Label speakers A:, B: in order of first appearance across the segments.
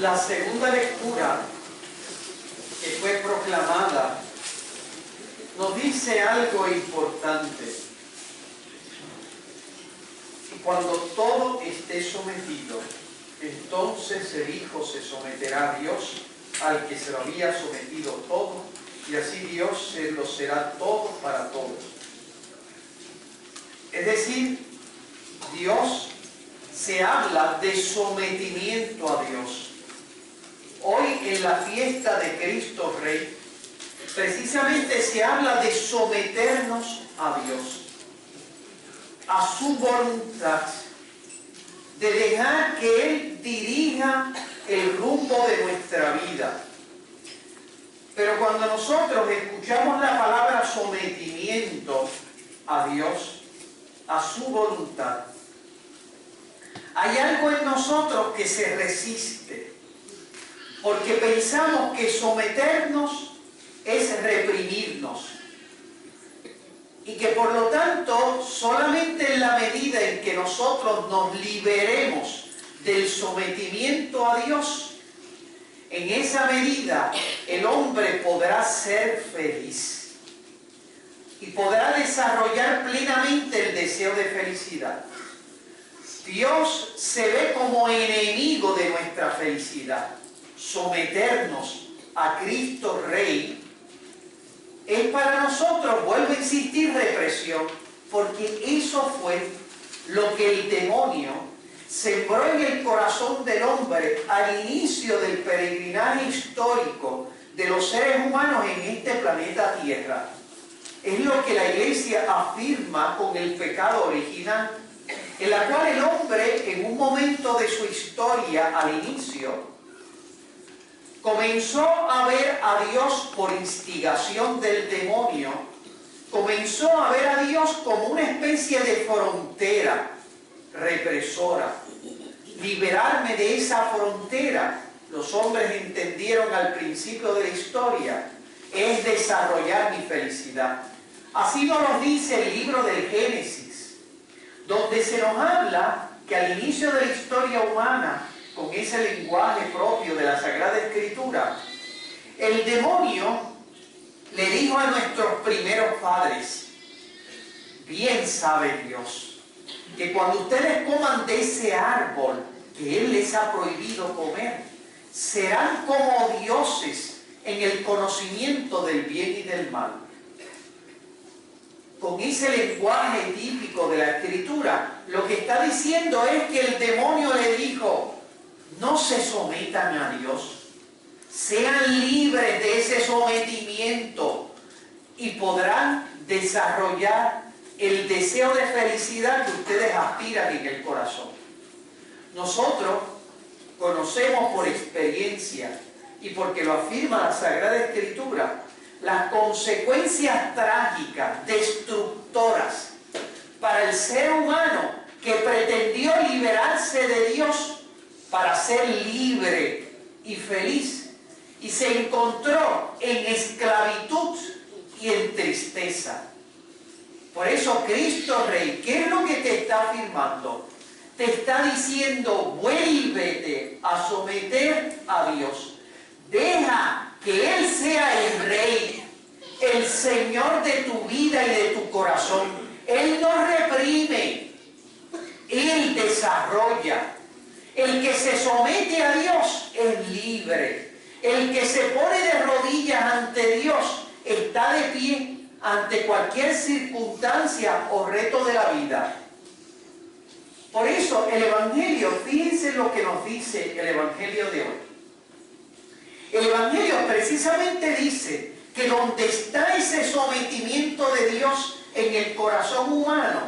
A: La segunda lectura que fue proclamada nos dice algo importante. Y cuando todo esté sometido, entonces el Hijo se someterá a Dios, al que se lo había sometido todo, y así Dios se lo será todo para todos. Es decir, Dios se habla de sometimiento a Dios. Hoy en la fiesta de Cristo Rey, precisamente se habla de someternos a Dios, a su voluntad, de dejar que Él dirija el rumbo de nuestra vida. Pero cuando nosotros escuchamos la palabra sometimiento a Dios, a su voluntad, hay algo en nosotros que se resiste, porque pensamos que someternos es reprimirnos, y que por lo tanto solamente en la medida en que nosotros nos liberemos del sometimiento a Dios, en esa medida el hombre podrá ser feliz y podrá desarrollar plenamente el deseo de felicidad. Dios se ve como enemigo de nuestra felicidad. Someternos a Cristo Rey es para nosotros, vuelvo a insistir, represión, porque eso fue lo que el demonio sembró en el corazón del hombre al inicio del peregrinaje histórico de los seres humanos en este planeta Tierra. Es lo que la Iglesia afirma con el pecado original, en la cual el hombre, en un momento de su historia, al inicio, comenzó a ver a Dios por instigación del demonio, comenzó a ver a Dios como una especie de frontera represora. Liberarme de esa frontera, los hombres entendieron al principio de la historia, es desarrollar mi felicidad. Así nos lo dice el libro del Génesis, donde se nos habla que al inicio de la historia humana, con ese lenguaje propio de la Sagrada Escritura, el demonio le dijo a nuestros primeros padres: bien sabe Dios que cuando ustedes coman de ese árbol que Él les ha prohibido comer, serán como dioses en el conocimiento del bien y del mal. Con ese lenguaje típico de la Escritura, lo que está diciendo es que el demonio le dijo: no se sometan a Dios, sean libres de ese sometimiento y podrán desarrollar el deseo de felicidad que ustedes aspiran en el corazón. Nosotros conocemos por experiencia y porque lo afirma la Sagrada Escritura las consecuencias trágicas, destructoras para el ser humano que pretendió liberarse de Dios para ser libre y feliz, y se encontró en esclavitud y en tristeza. Por eso Cristo Rey, ¿qué es lo que te está afirmando? Te está diciendo: vuélvete a someter a Dios. Deja que Él sea el Rey, el Señor de tu vida y de tu corazón. Él no reprime, Él desarrolla. El que se somete a Dios es libre. El que se pone de rodillas ante Dios está de pie ante cualquier circunstancia o reto de la vida. Por eso el Evangelio, fíjense lo que nos dice el Evangelio de hoy. El Evangelio precisamente dice que donde está ese sometimiento de Dios en el corazón humano,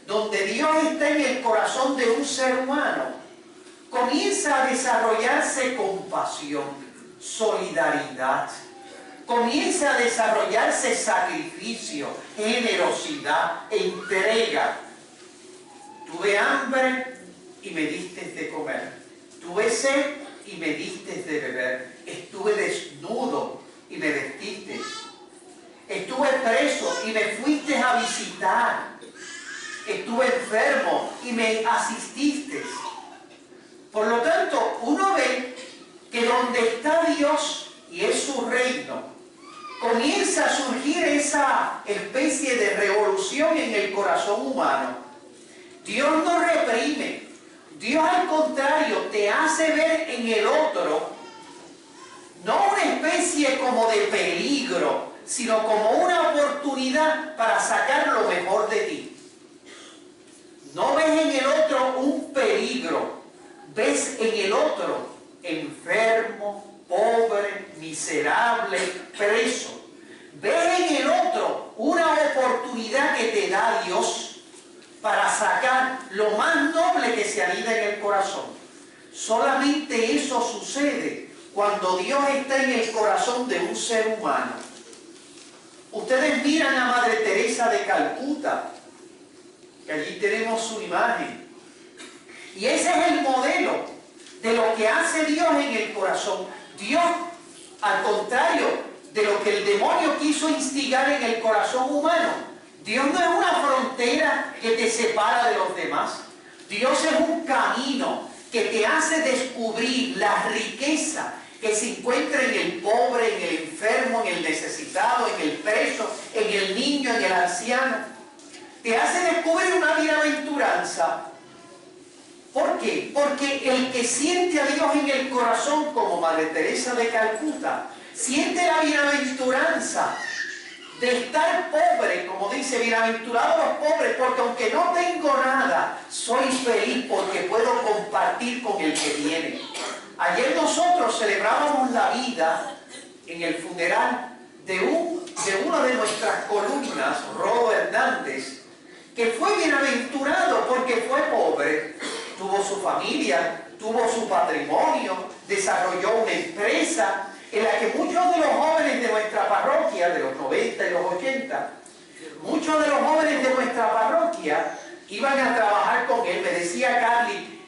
A: donde Dios está en el corazón de un ser humano, comienza a desarrollarse compasión, solidaridad, comienza a desarrollarse sacrificio, generosidad, entrega. Tuve hambre y me diste de comer. Tuve sed y me diste de beber. Estuve desnudo y me vestiste. Estuve preso y me fuiste a visitar. Estuve enfermo y me asististe. Por lo tanto, uno ve donde está Dios y es su reino, comienza a surgir esa especie de revolución en el corazón humano. Dios no reprime, Dios al contrario te hace ver en el otro no una especie como de peligro, sino como una oportunidad para sacar lo mejor de ti. No ves en el otro un peligro, ves en el otro enfermo, pobre, miserable, preso. Ves en el otro una oportunidad que te da Dios para sacar lo más noble que se anida en el corazón. Solamente eso sucede cuando Dios está en el corazón de un ser humano. Ustedes miran a Madre Teresa de Calcuta, que allí tenemos su imagen. Y ese es el modelo de lo que hace Dios en el corazón. Dios, al contrario de lo que el demonio quiso instigar en el corazón humano, Dios no es una frontera que te separa de los demás. Dios es un camino que te hace descubrir la riqueza que se encuentra en el pobre, en el enfermo, en el necesitado, en el preso, en el niño, en el anciano. Te hace descubrir una bienaventuranza. ¿Por qué? Porque el que siente a Dios en el corazón, como Madre Teresa de Calcuta, siente la bienaventuranza de estar pobre, como dice, bienaventurados los pobres, porque aunque no tengo nada, soy feliz porque puedo compartir con el que tiene. Ayer nosotros celebrábamos la vida en el funeral de una de nuestras columnas, Rodo Hernández, que fue bienaventurado porque fue pobre, tuvo su familia, tuvo su patrimonio, desarrolló una empresa en la que muchos de los jóvenes de nuestra parroquia, de los 90 y los 80, muchos de los jóvenes de nuestra parroquia iban a trabajar con él. Me decía Carly,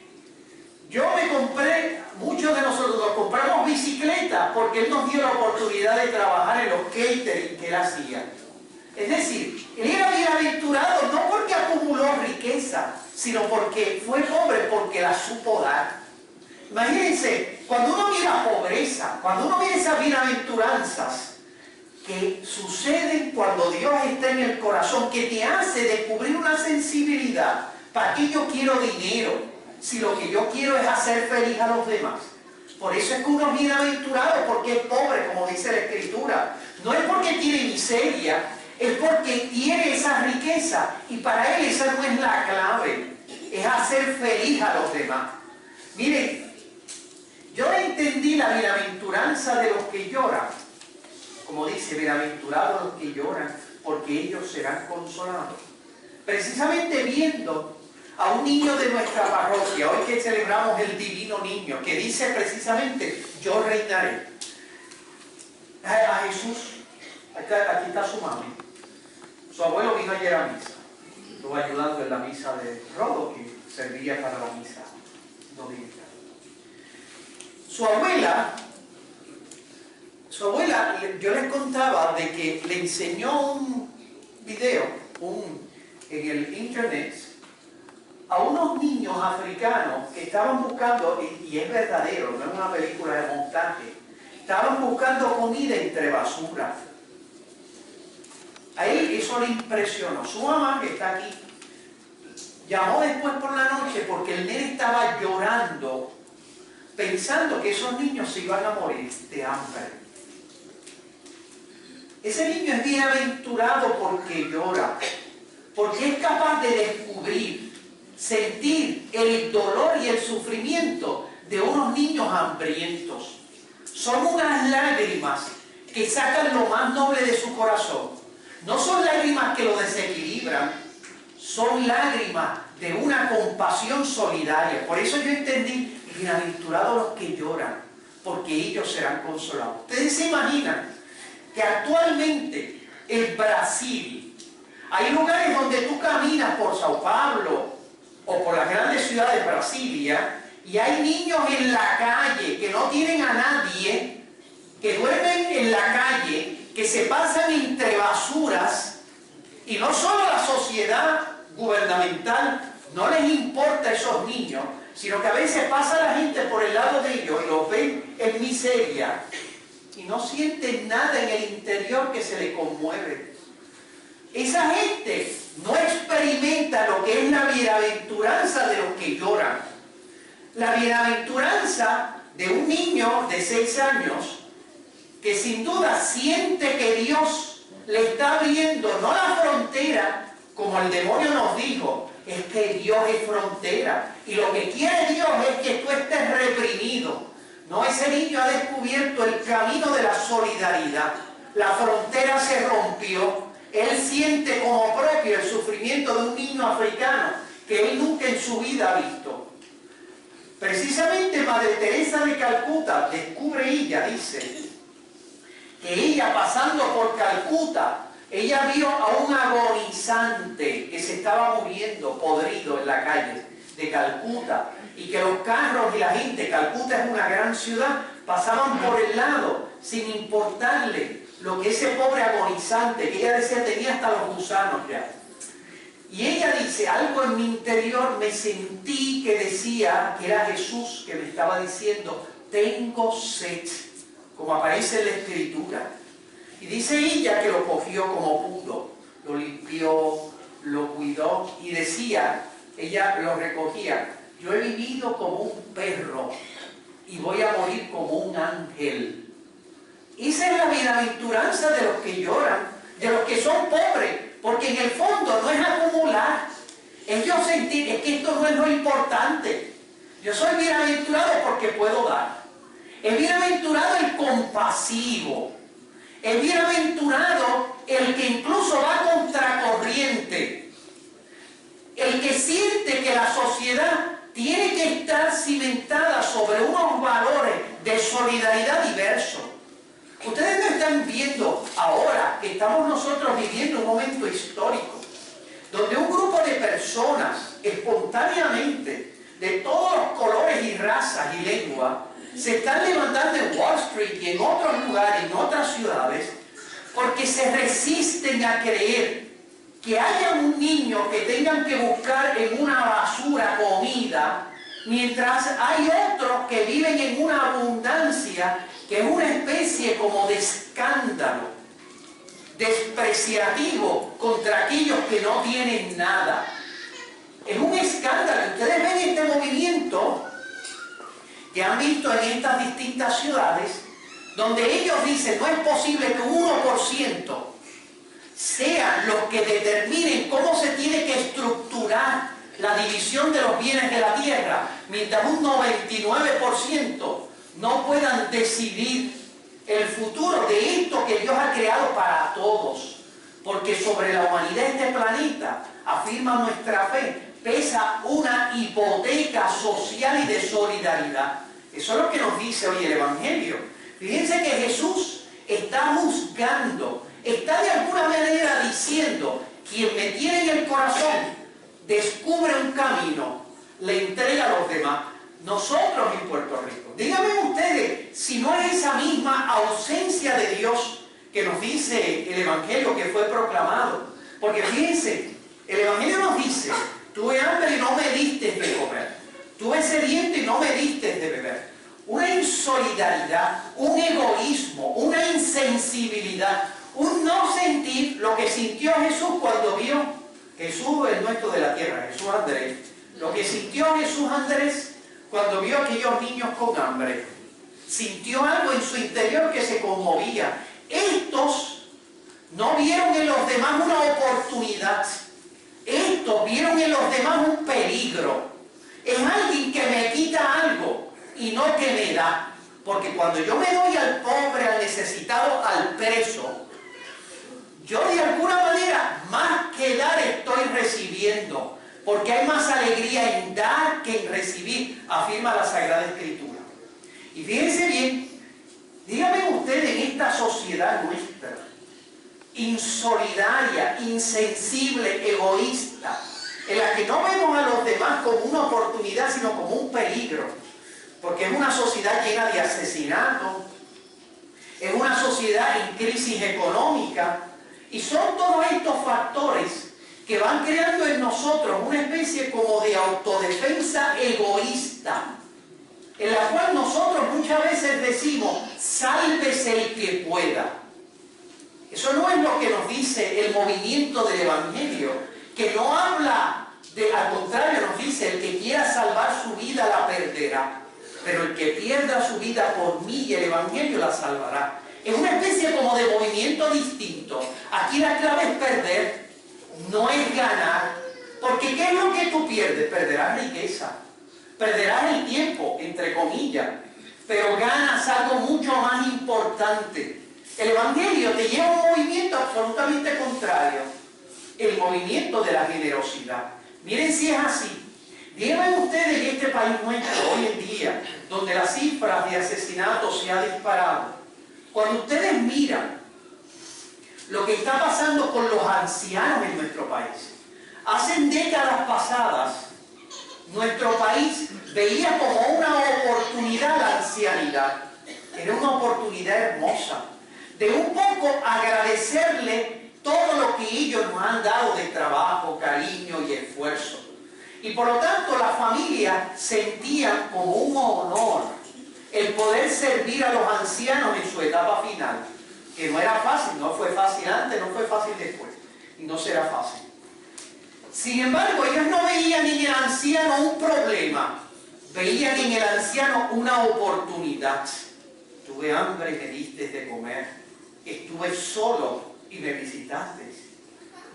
A: muchos de nosotros nos compramos bicicletas porque él nos dio la oportunidad de trabajar en los catering que él hacía. Es decir, él era bienaventurado no porque acumuló riqueza, sino porque fue pobre, porque la supo dar. Imagínense, cuando uno mira pobreza, cuando uno mira esas bienaventuranzas que suceden cuando Dios está en el corazón, que te hace descubrir una sensibilidad. ¿Para qué yo quiero dinero si lo que yo quiero es hacer feliz a los demás? Por eso es que uno es bienaventurado, porque es pobre, como dice la Escritura. No es porque tiene miseria, es porque tiene esa riqueza, y para él esa no es la clave, es hacer feliz a los demás. Miren, yo entendí la bienaventuranza de los que lloran, como dice, bienaventurados los que lloran, porque ellos serán consolados. Precisamente viendo a un niño de nuestra parroquia, hoy que celebramos el Divino Niño, que dice precisamente, yo reinaré. A Jesús, aquí está su mami. Su abuelo vino ayer a misa, estuvo ayudando en la misa de Rodo, que servía para la misa dominical. Su abuela, yo les contaba de que le enseñó un video en el internet a unos niños africanos que estaban buscando, y es verdadero, no es una película de montaje, estaban buscando comida entre basura. A él eso le impresionó. Su mamá, que está aquí, llamó después por la noche porque el nene estaba llorando, pensando que esos niños se iban a morir de hambre. Ese niño es bienaventurado porque llora, porque es capaz de descubrir, sentir el dolor y el sufrimiento de unos niños hambrientos. Son unas lágrimas que sacan lo más noble de su corazón. No son lágrimas que lo desequilibran, son lágrimas de una compasión solidaria. Por eso yo entendí, bienaventurados los que lloran, porque ellos serán consolados. Ustedes se imaginan que actualmente en Brasil hay lugares donde tú caminas por Sao Paulo o por las grandes ciudades de Brasilia y hay niños en la calle que no tienen a nadie, que duermen en la calle, que se pasan entre basuras, y no solo la sociedad gubernamental no les importa a esos niños, sino que a veces pasa la gente por el lado de ellos y los ven en miseria y no sienten nada en el interior que se le conmueve. Esa gente no experimenta lo que es la bienaventuranza de los que lloran. La bienaventuranza de un niño de 6 años que sin duda siente que Dios le está abriendo, no la frontera, como el demonio nos dijo, es que Dios es frontera. Y lo que quiere Dios es que tú estés reprimido. No, ese niño ha descubierto el camino de la solidaridad. La frontera se rompió. Él siente como propio el sufrimiento de un niño africano que él nunca en su vida ha visto. Precisamente Madre Teresa de Calcuta descubre ella, dice, que ella pasando por Calcuta, ella vio a un agonizante que se estaba muriendo, podrido en la calle de Calcuta, y que los carros y la gente, Calcuta es una gran ciudad, pasaban por el lado sin importarle lo que ese pobre agonizante, que ella decía tenía hasta los gusanos ya. Y ella dice, algo en mi interior me sentí que decía que era Jesús que me estaba diciendo, tengo sed, como aparece en la Escritura. Y dice ella que lo cogió como pudo, lo limpió, lo cuidó y decía, ella lo recogía, yo he vivido como un perro y voy a morir como un ángel. Esa es la bienaventuranza de los que lloran, de los que son pobres, porque en el fondo no es acumular, es yo sentir, es que esto no es lo importante. Yo soy bienaventurado porque puedo dar. Es bienaventurado el compasivo. Es bienaventurado el que incluso va contracorriente. El que siente que la sociedad tiene que estar cimentada sobre unos valores de solidaridad diversos. Ustedes no están viendo ahora que estamos nosotros viviendo un momento histórico donde un grupo de personas espontáneamente de todos los colores y razas y lenguas se están levantando en Wall Street y en otros lugares, en otras ciudades, porque se resisten a creer que haya un niño que tengan que buscar en una basura comida, mientras hay otros que viven en una abundancia que es una especie como de escándalo, despreciativo contra aquellos que no tienen nada. Es un escándalo. Ustedes ven este movimiento que han visto en estas distintas ciudades, donde ellos dicen, no es posible que un 1% sean los que determinen cómo se tiene que estructurar la división de los bienes de la tierra, mientras un 99% no puedan decidir el futuro de esto que Dios ha creado para todos. Porque sobre la humanidad de este planeta, afirma nuestra fe, pesa una hipoteca social y de solidaridad. Eso es lo que nos dice hoy el Evangelio. Fíjense que Jesús está juzgando, está de alguna manera diciendo, quien me tiene en el corazón, descubre un camino, le entrega a los demás. Nosotros en Puerto Rico, díganme ustedes, si no es esa misma ausencia de Dios que nos dice el Evangelio que fue proclamado. Porque fíjense, el Evangelio nos dice, tuve hambre y no me diste de comer, tuve sediento y no me diste de beber. Una insolidaridad, un egoísmo, una insensibilidad, un no sentir lo que sintió Jesús cuando vio, Jesús el nuestro de la tierra, Jesús Andrés, lo que sintió Jesús Andrés cuando vio a aquellos niños con hambre. Sintió algo en su interior que se conmovía. Estos no vieron en los demás una oportunidad. Estos vieron en los demás un peligro. Es alguien que me quita algo y no que me da. Porque cuando yo me doy al pobre, al necesitado, al preso, yo de alguna manera, más que dar, estoy recibiendo. Porque hay más alegría en dar que en recibir, afirma la Sagrada Escritura. Y fíjense bien, díganme ustedes en esta sociedad nuestra, insolidaria, insensible, egoísta, en la que no vemos a los demás como una oportunidad, sino como un peligro, porque es una sociedad llena de asesinatos, es una sociedad en crisis económica, y son todos estos factores que van creando en nosotros una especie como de autodefensa egoísta, en la cual nosotros muchas veces decimos, sálvese el que pueda. Eso no es lo que nos dice el movimiento del Evangelio, que no habla al contrario, nos dice, el que quiera salvar su vida la perderá, pero el que pierda su vida por mí y el Evangelio la salvará. Es una especie como de movimiento distinto. Aquí la clave es perder, no es ganar. Porque ¿qué es lo que tú pierdes? Perderás riqueza, perderás el tiempo, entre comillas, pero ganas algo mucho más importante. El Evangelio te lleva a un movimiento absolutamente contrario, el movimiento de la generosidad. Miren si es así. Díganme ustedes en este país nuestro, hoy en día, donde las cifras de asesinatos se han disparado, cuando ustedes miran lo que está pasando con los ancianos en nuestro país, hace décadas pasadas, nuestro país veía como una oportunidad la ancianidad. Era una oportunidad hermosa de un poco agradecerle todo lo que ellos nos han dado de trabajo, cariño y esfuerzo. Y por lo tanto las familias sentían como un honor el poder servir a los ancianos en su etapa final, que no era fácil, no fue fácil antes, no fue fácil después, y no será fácil. Sin embargo, ellos no veían en el anciano un problema, veían en el anciano una oportunidad. Tuve hambre y me diste de comer, estuve solo y me visitaste.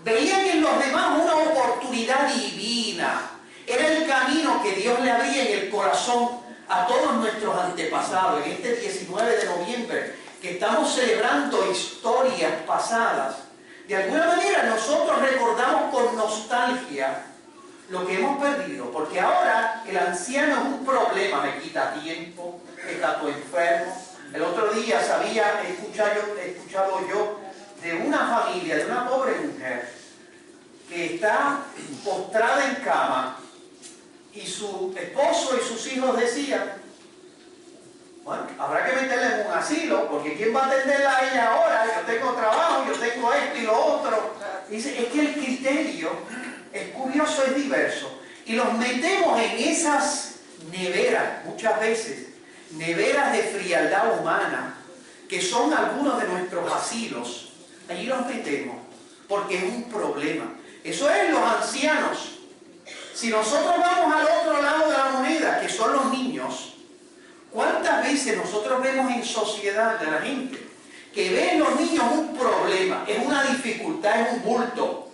A: Veían en los demás una oportunidad divina. Era el camino que Dios le abría en el corazón a todos nuestros antepasados. En este 19 de noviembre, que estamos celebrando historias pasadas, de alguna manera nosotros recordamos con nostalgia lo que hemos perdido, porque ahora el anciano es un problema, me quita tiempo, está todo enfermo. El otro día he escuchado yo de una familia, de una pobre mujer, que está postrada en cama, y su esposo y sus hijos decían, bueno, habrá que meterla en un asilo, porque ¿quién va a atenderla a ella ahora? Yo tengo trabajo, yo tengo esto y lo otro. Dice, es que el criterio es curioso, es diverso. Y los metemos en esas neveras, muchas veces, neveras de frialdad humana, que son algunos de nuestros asilos. Allí los metemos, porque es un problema. Eso es los ancianos. Si nosotros vamos al otro lado de la moneda, que son los niños, ¿cuántas veces nosotros vemos en sociedad de la gente que ven los niños un problema, es una dificultad, es un bulto?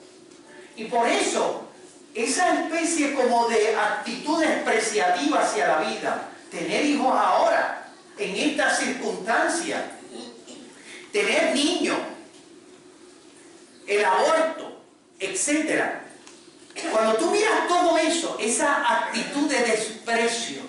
A: Y por eso, esa especie como de actitud despreciativa hacia la vida, tener hijos ahora, en estas circunstancias, tener niños, el aborto, etcétera. Cuando tú miras todo eso, esa actitud de desprecio,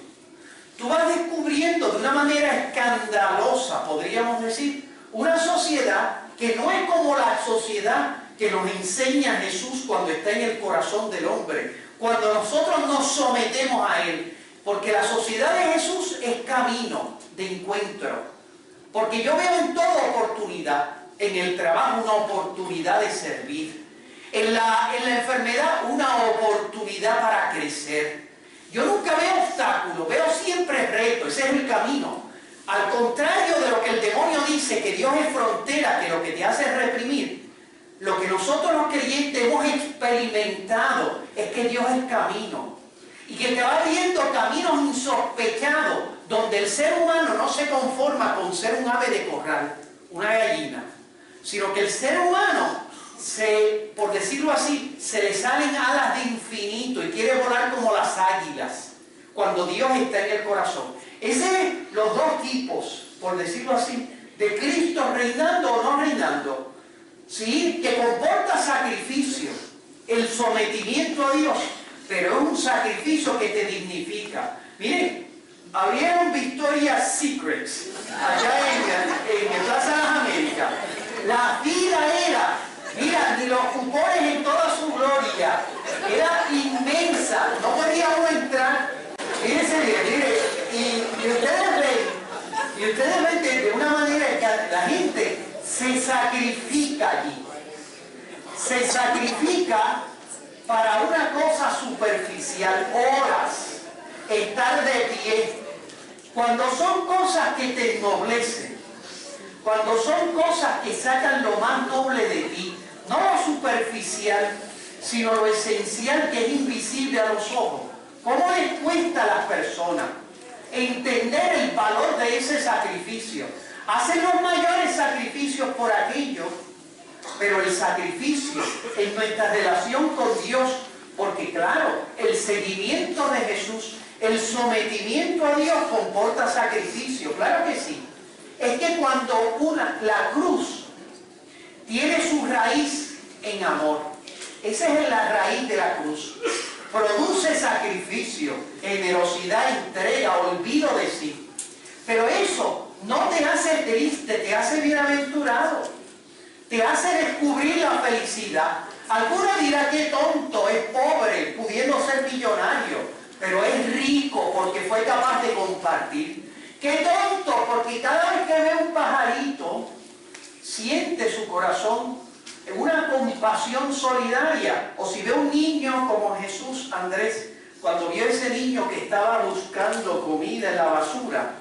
A: tú vas descubriendo de una manera escandalosa, podríamos decir, una sociedad que no es como la sociedad que nos enseña Jesús cuando está en el corazón del hombre, cuando nosotros nos sometemos a Él, porque la sociedad de Jesús es camino de encuentro, porque yo veo en toda oportunidad, en el trabajo una oportunidad de servir, en la enfermedad una oportunidad para crecer. Yo nunca veo obstáculos, veo siempre retos, ese es el camino. Al contrario de lo que el demonio dice, que Dios es frontera, que lo que te hace es reprimir, lo que nosotros los creyentes hemos experimentado es que Dios es camino. Y que te va abriendo caminos insospechados, donde el ser humano no se conforma con ser un ave de corral, una gallina, sino que el ser humano, por decirlo así, se le salen alas de infinito y quiere volar como las águilas, cuando Dios está en el corazón. Ese es los dos tipos, por decirlo así, de Cristo reinando o no reinando, ¿sí? Que comporta sacrificio, el sometimiento a Dios, pero es un sacrificio que te dignifica. Miren, abrieron Victoria's Secrets allá en Plaza de las Américas. La fila era, mira, ni los cupones en toda su gloria, era inmensa, no podía uno entrar. Fíjense bien, mire, y ustedes ven de una manera que la gente se sacrifica allí. Se sacrifica para una cosa superficial, horas, estar de pie, cuando son cosas que te ennoblecen, cuando son cosas que sacan lo más noble de ti, no lo superficial, sino lo esencial que es invisible a los ojos. ¿Cómo les cuesta a las personas entender el valor de ese sacrificio? Hacen los mayores sacrificios por aquello, pero el sacrificio en nuestra relación con Dios, porque claro, el seguimiento de Jesús, el sometimiento a Dios comporta sacrificio, claro que sí. Es que cuando la cruz tiene su raíz en amor, esa es la raíz de la cruz, produce sacrificio, generosidad, entrega, olvido de sí. Pero eso no te hace triste, te hace bienaventurado, te hace descubrir la felicidad. Alguno dirá que tonto, es pobre, pudiendo ser millonario, pero es rico porque fue capaz de compartir. Qué tonto, porque cada vez que ve un pajarito, siente su corazón una compasión solidaria. O si ve un niño como Jesús, Andrés, cuando vio ese niño que estaba buscando comida en la basura,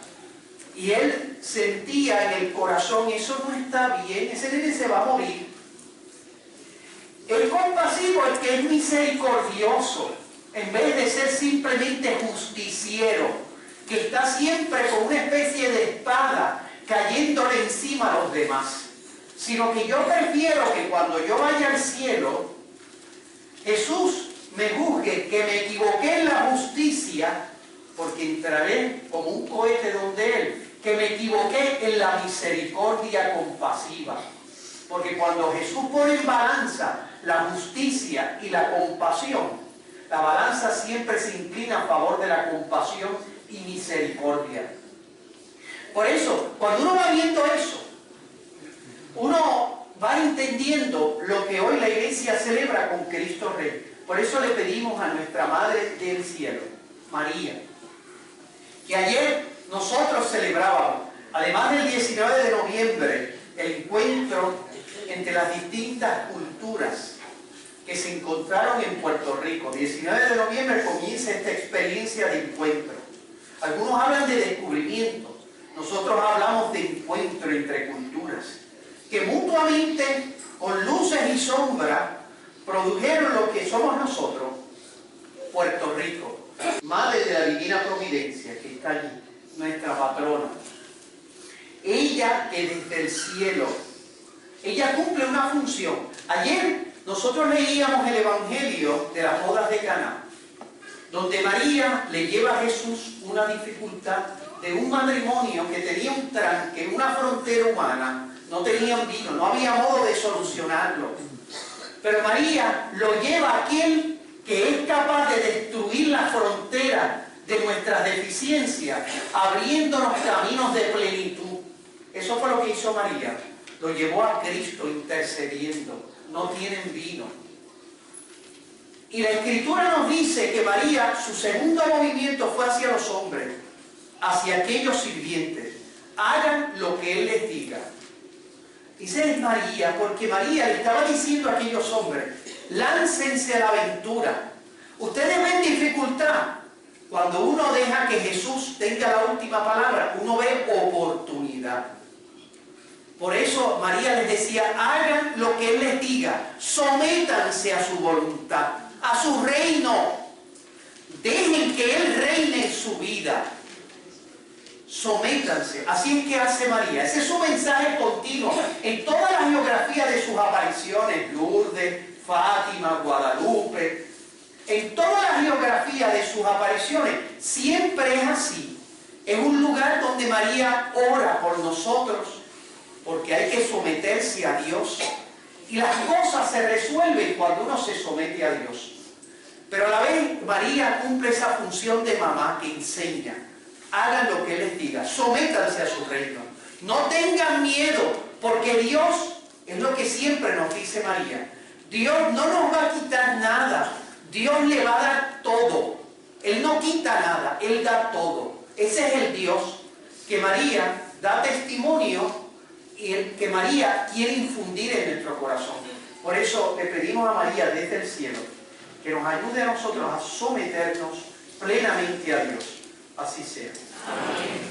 A: y él sentía en el corazón, eso no está bien, ese nene se va a morir. El compasivo, el que es misericordioso, en vez de ser simplemente justiciero, que está siempre con una especie de espada cayéndole encima a los demás, sino que yo prefiero que cuando yo vaya al cielo, Jesús me juzgue que me equivoqué en la justicia, porque entraré como un cohete donde Él, que me equivoqué en la misericordia compasiva. Porque cuando Jesús pone en balanza la justicia y la compasión, la balanza siempre se inclina a favor de la compasión y misericordia. Por eso, cuando uno va viendo eso, uno va entendiendo lo que hoy la Iglesia celebra con Cristo Rey. Por eso le pedimos a nuestra Madre del Cielo, María, que ayer nosotros celebrábamos, además del 19 de noviembre, el encuentro entre las distintas culturas que se encontraron en Puerto Rico. 19 de noviembre comienza esta experiencia de encuentro. Algunos hablan de descubrimiento, nosotros hablamos de encuentro entre culturas, que mutuamente, con luces y sombras, produjeron lo que somos nosotros, Puerto Rico, Madre de la Divina Providencia, que está allí, nuestra patrona. Ella que desde el cielo, ella cumple una función. Ayer nosotros leíamos el Evangelio de las bodas de Caná, donde María le lleva a Jesús una dificultad de un matrimonio que tenía un tranque, una frontera humana, no tenían vino, no había modo de solucionarlo. Pero María lo lleva a aquel que es capaz de destruir la frontera de nuestras deficiencias, abriéndonos caminos de plenitud. Eso fue lo que hizo María. Lo llevó a Cristo intercediendo. No tienen vino. Y la Escritura nos dice que María, su segundo movimiento fue hacia los hombres, hacia aquellos sirvientes. Hagan lo que Él les diga. Dice es María, porque María le estaba diciendo a aquellos hombres, láncense a la aventura. Ustedes ven dificultad. Cuando uno deja que Jesús tenga la última palabra, uno ve oportunidad. Por eso María les decía, hagan lo que Él les diga, sométanse a su voluntad, a su reino. Dejen que Él reine en su vida. Sométanse. Así es que hace María. Ese es su mensaje continuo en toda la geografía de sus apariciones, Lourdes, Fátima, Guadalupe. En toda la geografía de sus apariciones siempre es así. Es un lugar donde María ora por nosotros, porque hay que someterse a Dios. Y las cosas se resuelven cuando uno se somete a Dios. Pero a la vez María cumple esa función de mamá que enseña. Hagan lo que Él les diga, sométanse a su reino. No tengan miedo, porque Dios, es lo que siempre nos dice María, Dios no nos va a quitar nada. Dios le va a dar todo. Él no quita nada, Él da todo. Ese es el Dios que María da testimonio y el que María quiere infundir en nuestro corazón. Por eso le pedimos a María desde el cielo que nos ayude a nosotros a someternos plenamente a Dios. Así sea.
B: Amén.